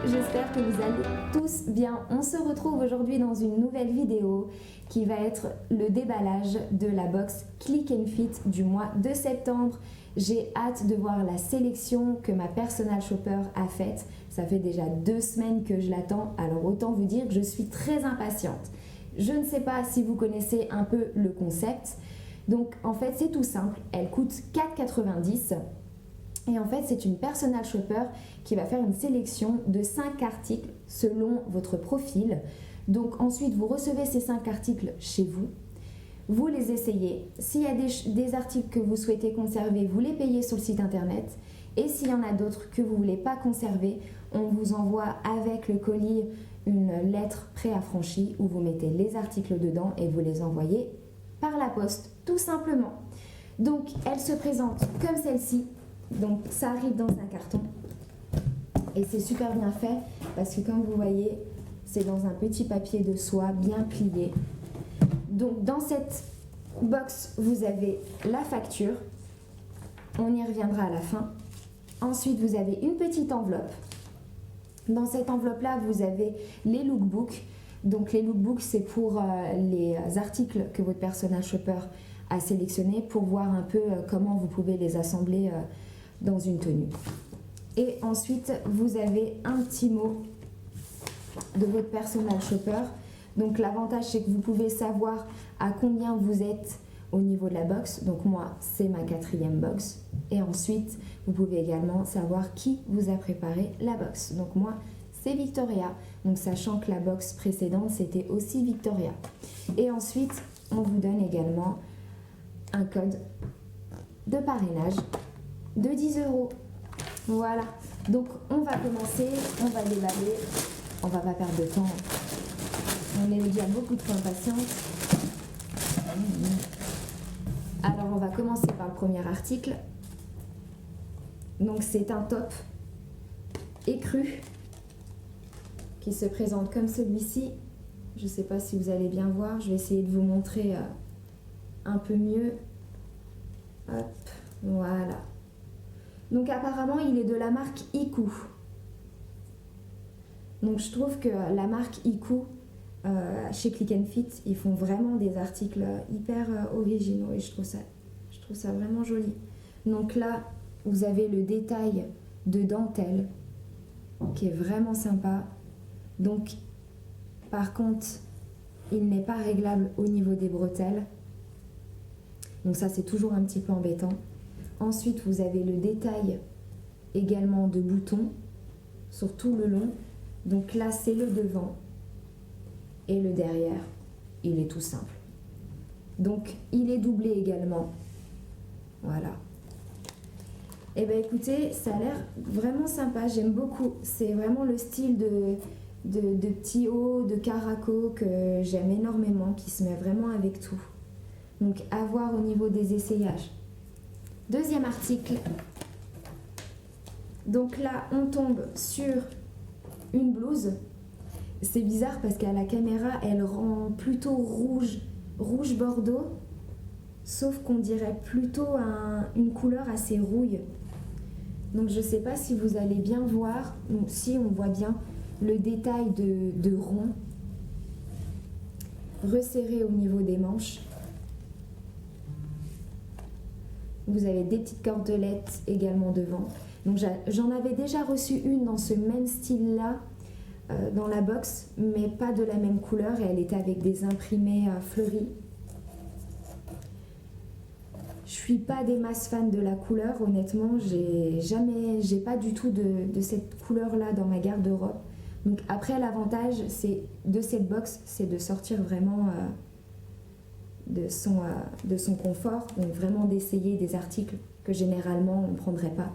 j'espère que vous allez tous bien. On se retrouve aujourd'hui dans une nouvelle vidéo qui va être le déballage de la box Click and Fit du mois de septembre. J'ai hâte de voir la sélection que ma personal shopper a faite. Ça fait déjà 2 semaines que je l'attends, alors autant vous dire que je suis très impatiente. Je ne sais pas si vous connaissez un peu le concept. Donc en fait c'est tout simple, elle coûte 4,90 €. Et en fait, c'est une personal shopper qui va faire une sélection de 5 articles selon votre profil. Donc ensuite, vous recevez ces 5 articles chez vous. Vous les essayez. S'il y a des articles que vous souhaitez conserver, vous les payez sur le site internet. Et s'il y en a d'autres que vous ne voulez pas conserver, on vous envoie avec le colis une lettre préaffranchie où vous mettez les articles dedans et vous les envoyez par la poste, tout simplement. Donc, elle se présente comme celle-ci. Donc ça arrive dans un carton et c'est super bien fait parce que comme vous voyez c'est dans un petit papier de soie bien plié. Donc dans cette box vous avez la facture, on y reviendra à la fin. Ensuite vous avez une petite enveloppe. Dans cette enveloppe là vous avez les lookbooks. Donc les lookbooks c'est pour les articles que votre personal shopper a sélectionnés pour voir un peu comment vous pouvez les assembler dans une tenue. Et ensuite vous avez un petit mot de votre personal shopper. Donc l'avantage c'est que vous pouvez savoir à combien vous êtes au niveau de la box. Donc moi c'est ma 4e box. Et ensuite vous pouvez également savoir qui vous a préparé la box. Donc moi c'est Victoria. Donc sachant que la box précédente c'était aussi Victoria. Et ensuite on vous donne également un code de parrainage de 10 €. Voilà, donc on va commencer, on va déballer, on va pas perdre de temps, on est déjà beaucoup trop impatiente. Alors on va commencer par le premier article. Donc c'est un top écru qui se présente comme celui-ci. Je ne sais pas si vous allez bien voir, je vais essayer de vous montrer un peu mieux. Hop, voilà. Donc apparemment il est de la marque Iku. Donc je trouve que la marque Iku chez Click and Fit, ils font vraiment des articles hyper originaux et je trouve ça vraiment joli. Donc là vous avez le détail de dentelle qui est vraiment sympa. Donc par contre il n'est pas réglable au niveau des bretelles. Donc ça c'est toujours un petit peu embêtant. Ensuite, vous avez le détail également de boutons sur tout le long. Donc là, c'est le devant et le derrière. Il est tout simple. Donc, il est doublé également. Voilà. Et bien, écoutez, ça a l'air vraiment sympa. J'aime beaucoup. C'est vraiment le style de petit haut, de caraco que j'aime énormément, qui se met vraiment avec tout. Donc, à voir au niveau des essayages. Deuxième article. Donc là, on tombe sur une blouse. C'est bizarre parce qu'à la caméra, elle rend plutôt rouge bordeaux. Sauf qu'on dirait plutôt une couleur assez rouille. Donc je ne sais pas si vous allez bien voir, ou si on voit bien le détail de rond resserré au niveau des manches. Vous avez des petites cordelettes également devant. Donc j'en avais déjà reçu une dans ce même style-là dans la box, mais pas de la même couleur et elle était avec des imprimés fleuris. Je suis pas des masses fans de la couleur, honnêtement, j'ai pas du tout de cette couleur-là dans ma garde-robe. Donc après l'avantage de cette box, c'est de sortir vraiment de son confort, donc vraiment d'essayer des articles que généralement on ne prendrait pas.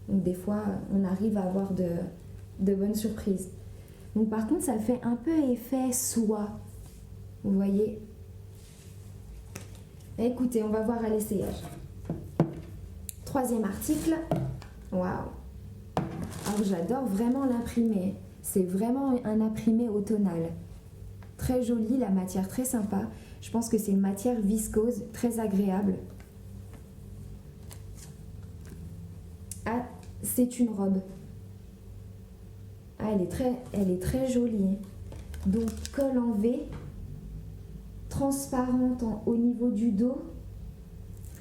Donc des fois on arrive à avoir de bonnes surprises. Donc par contre ça fait un peu effet soie, vous voyez. Écoutez, on va voir à l'essayage. Troisième article, waouh. Alors j'adore vraiment l'imprimé, c'est vraiment un imprimé automnal. Très joli, la matière très sympa. Je pense que c'est une matière viscose, très agréable. Ah, c'est une robe. Ah, elle est très jolie. Donc col en V, transparente au niveau du dos.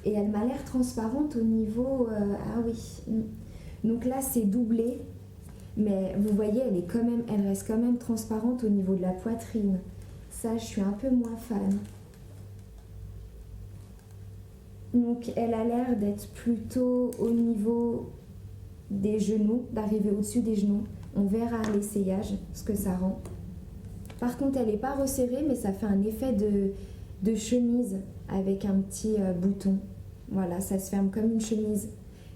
Et elle m'a l'air transparente au niveau... ah oui. Donc là, c'est doublé. Mais vous voyez, elle reste quand même transparente au niveau de la poitrine. Ça, je suis un peu moins fan. Donc elle a l'air d'être plutôt au niveau des genoux, d'arriver au-dessus des genoux. On verra à l'essayage ce que ça rend. Par contre, elle n'est pas resserrée, mais ça fait un effet de chemise avec un petit bouton. Voilà, ça se ferme comme une chemise.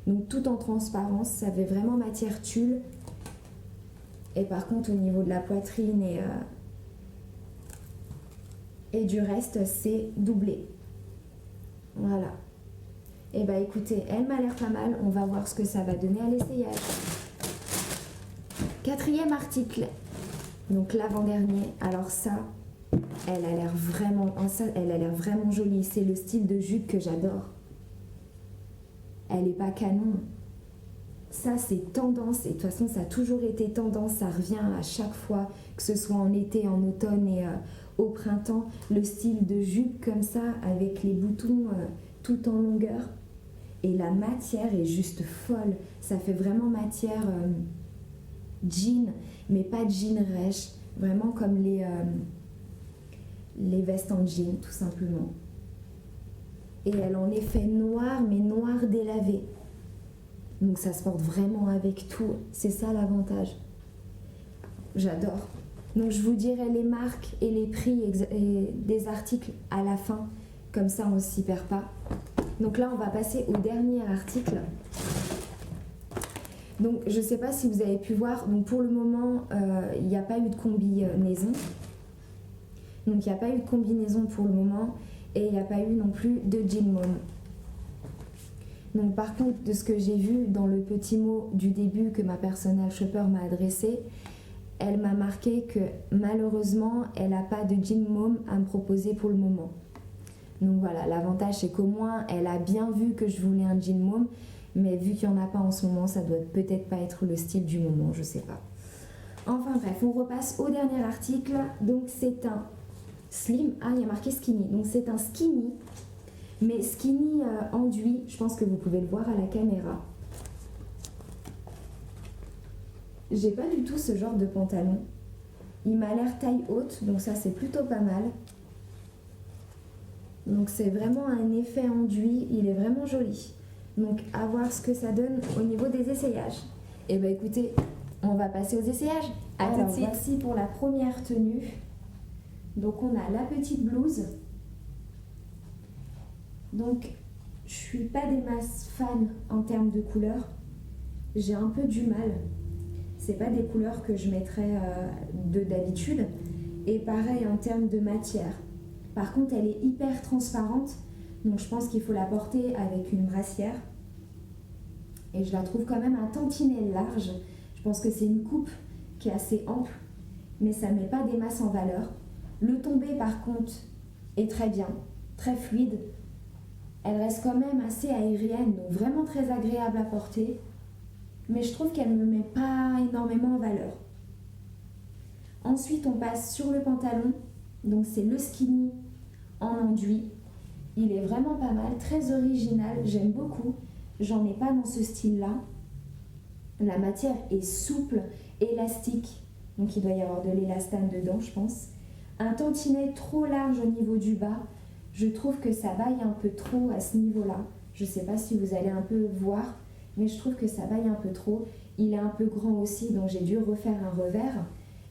Donc tout en transparence, ça fait vraiment matière tulle. Et par contre, au niveau de la poitrine et du reste, c'est doublé. Voilà. Et bah écoutez, elle m'a l'air pas mal. On va voir ce que ça va donner à l'essayage. 4e article. Donc l'avant-dernier. Alors ça, elle a l'air vraiment jolie. C'est le style de jupe que j'adore. Elle est pas canon. Ça, c'est tendance. Et de toute façon, ça a toujours été tendance. Ça revient à chaque fois, que ce soit en été, en automne et au printemps. Le style de jupe comme ça, avec les boutons tout en longueur. Et la matière est juste folle. Ça fait vraiment matière jean, mais pas jean rêche. Vraiment comme les vestes en jean, tout simplement. Et elle en effet noir, mais noir délavé. Donc ça se porte vraiment avec tout. C'est ça l'avantage. J'adore. Donc je vous dirai les marques et les prix des articles à la fin. Comme ça, on ne s'y perd pas. Donc là, on va passer au dernier article. Donc je ne sais pas si vous avez pu voir. Donc pour le moment, il n'y a pas eu de combinaison. Donc il n'y a pas eu de combinaison pour le moment. Et il n'y a pas eu non plus de jean mom. Donc par contre, de ce que j'ai vu dans le petit mot du début que ma personal shopper m'a adressé, elle m'a marqué que malheureusement, elle n'a pas de jean mom à me proposer pour le moment. Donc voilà, l'avantage c'est qu'au moins, elle a bien vu que je voulais un jean mom, mais vu qu'il n'y en a pas en ce moment, ça doit peut-être pas être le style du moment, je sais pas. Enfin bref, on repasse au dernier article. Donc c'est un slim, ah il y a marqué skinny, donc c'est un skinny. Mais skinny enduit, je pense que vous pouvez le voir à la caméra. J'ai pas du tout ce genre de pantalon. Il m'a l'air taille haute, donc ça c'est plutôt pas mal. Donc c'est vraiment un effet enduit, il est vraiment joli. Donc à voir ce que ça donne au niveau des essayages. Et bah écoutez, on va passer aux essayages. Alors voici pour la première tenue. Donc on a la petite blouse. Donc, je suis pas des masses fans en termes de couleurs. J'ai un peu du mal. C'est pas des couleurs que je mettrais d'habitude. Et pareil en termes de matière. Par contre, elle est hyper transparente. Donc, je pense qu'il faut la porter avec une brassière. Et je la trouve quand même un tantinet large. Je pense que c'est une coupe qui est assez ample. Mais ça ne met pas des masses en valeur. Le tombé, par contre, est très bien. Très fluide. Elle reste quand même assez aérienne, donc vraiment très agréable à porter. Mais je trouve qu'elle ne me met pas énormément en valeur. Ensuite, on passe sur le pantalon. Donc c'est le skinny en enduit. Il est vraiment pas mal, très original, j'aime beaucoup. J'en ai pas dans ce style-là. La matière est souple, élastique. Donc il doit y avoir de l'élastane dedans, je pense. Un tantinet trop large au niveau du bas. Je trouve que ça baille un peu trop à ce niveau-là. Je ne sais pas si vous allez un peu voir, mais je trouve que ça baille un peu trop. Il est un peu grand aussi, donc j'ai dû refaire un revers.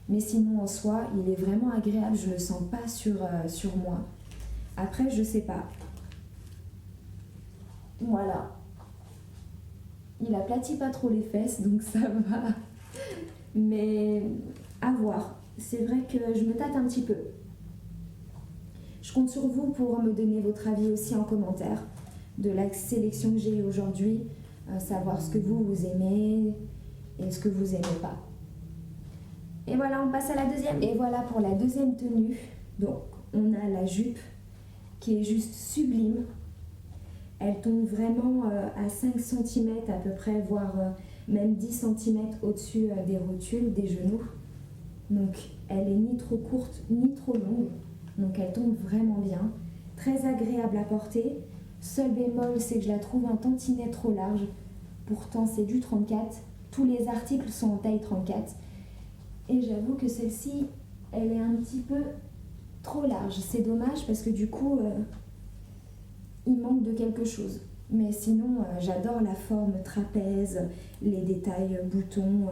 Mais sinon, en soi, il est vraiment agréable. Je ne le sens pas sur moi. Après, je ne sais pas. Voilà. Il aplatit pas trop les fesses, donc ça va. Mais à voir. C'est vrai que je me tâte un petit peu. Je compte sur vous pour me donner votre avis aussi en commentaire de la sélection que j'ai aujourd'hui, savoir ce que vous aimez et ce que vous n'aimez pas. Et voilà, on passe à la deuxième. Et voilà pour la deuxième tenue. Donc, on a la jupe qui est juste sublime. Elle tombe vraiment à 5 cm à peu près, voire même 10 cm au-dessus des rotules, des genoux. Donc elle est ni trop courte ni trop longue, donc elle tombe vraiment bien, très agréable à porter. Seul bémol, c'est que je la trouve un tantinet trop large, pourtant c'est du 34, tous les articles sont en taille 34, et j'avoue que celle-ci, elle est un petit peu trop large. C'est dommage parce que du coup, il manque de quelque chose. Mais sinon, j'adore la forme trapèze, les détails boutons,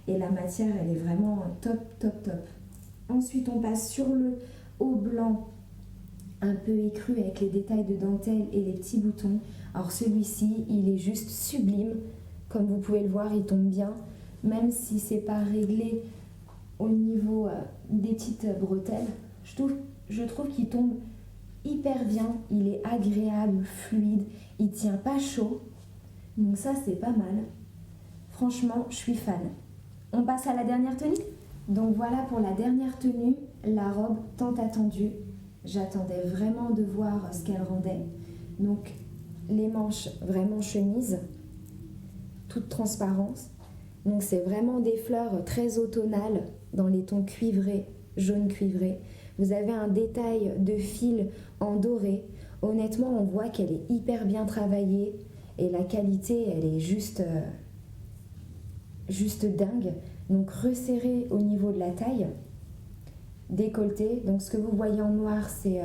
et la matière, elle est vraiment top, top, top. Ensuite, on passe sur le haut blanc, un peu écru avec les détails de dentelle et les petits boutons. Alors celui-ci, il est juste sublime. Comme vous pouvez le voir, il tombe bien, même si c'est pas réglé au niveau des petites bretelles. Je trouve qu'il tombe hyper bien, il est agréable, fluide, il tient pas chaud, donc ça c'est pas mal. Franchement, je suis fan. On passe à la dernière tenue. Donc voilà pour la dernière tenue, la robe tant attendue. J'attendais vraiment de voir ce qu'elle rendait. Donc les manches vraiment chemise, toute transparence. Donc c'est vraiment des fleurs très automnales dans les tons cuivrés, jaune cuivré. Vous avez un détail de fil en doré. Honnêtement, on voit qu'elle est hyper bien travaillée et la qualité, elle est juste dingue. Donc resserré au niveau de la taille, décolleté. Donc ce que vous voyez en noir, c'est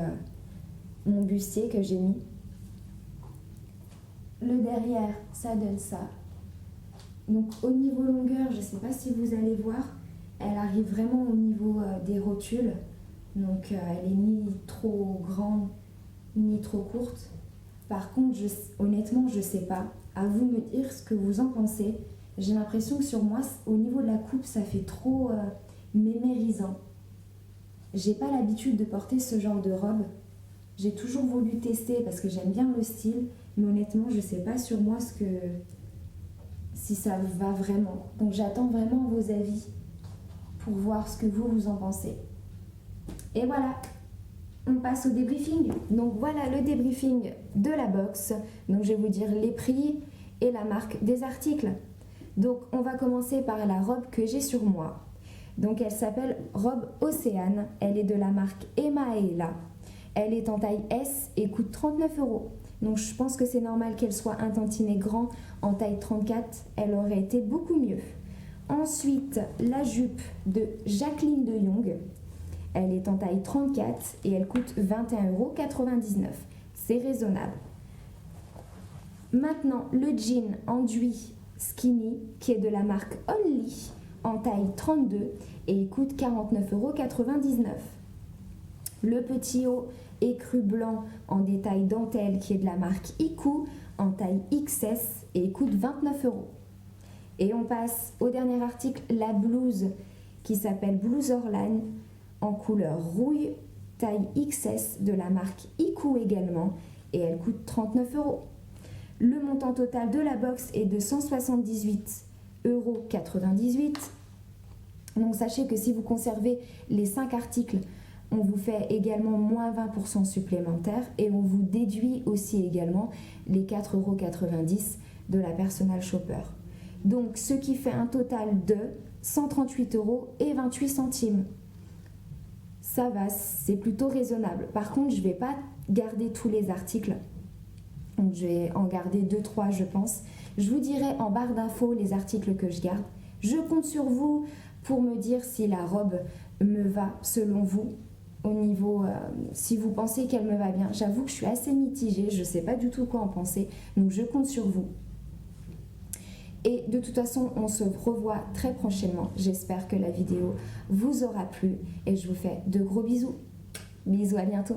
mon bustier que j'ai mis. Le derrière, ça donne ça. Donc au niveau longueur, je ne sais pas si vous allez voir, elle arrive vraiment au niveau des rotules. Donc elle est ni trop grande ni trop courte. Par contre, honnêtement, je ne sais pas. À vous de me dire ce que vous en pensez. J'ai l'impression que sur moi, au niveau de la coupe, ça fait trop mémérisant. J'ai pas l'habitude de porter ce genre de robe. J'ai toujours voulu tester parce que j'aime bien le style, mais honnêtement, je sais pas sur moi si ça va vraiment. Donc j'attends vraiment vos avis pour voir ce que vous en pensez. Et voilà, on passe au débriefing. Donc voilà le débriefing de la box. Donc je vais vous dire les prix et la marque des articles. Donc on va commencer par la robe que j'ai sur moi. Donc elle s'appelle robe Océane. Elle est de la marque Emma & Ella. Elle est en taille S et coûte 39 €. Donc je pense que c'est normal qu'elle soit un tantinet grand en taille 34. Elle aurait été beaucoup mieux. Ensuite, la jupe de Jacqueline de Jong. Elle est en taille 34 et elle coûte 21,99 €. C'est raisonnable. Maintenant, le jean enduit skinny qui est de la marque Only en taille 32 et il coûte 49,99 €. Le petit haut écru blanc en détail dentelle qui est de la marque Iku en taille XS et il coûte 29 €. Et on passe au dernier article, la blouse qui s'appelle Blouse Orlan en couleur rouille, taille XS de la marque Iku également et elle coûte 39 €. Le montant total de la box est de 178,98 €. Donc sachez que si vous conservez les 5 articles, on vous fait également moins 20% supplémentaire et on vous déduit aussi également les 4,90 € de la Personal Shopper. Donc ce qui fait un total de 138,28 €. Ça va, c'est plutôt raisonnable. Par contre, je ne vais pas garder tous les articles. Donc je vais en garder 2-3 je pense. Je vous dirai en barre d'infos les articles que je garde. Je compte sur vous pour me dire si la robe me va selon vous. Au niveau, si vous pensez qu'elle me va bien. J'avoue que je suis assez mitigée, je ne sais pas du tout quoi en penser. Donc je compte sur vous. Et de toute façon, on se revoit très prochainement. J'espère que la vidéo vous aura plu et je vous fais de gros bisous. Bisous, à bientôt.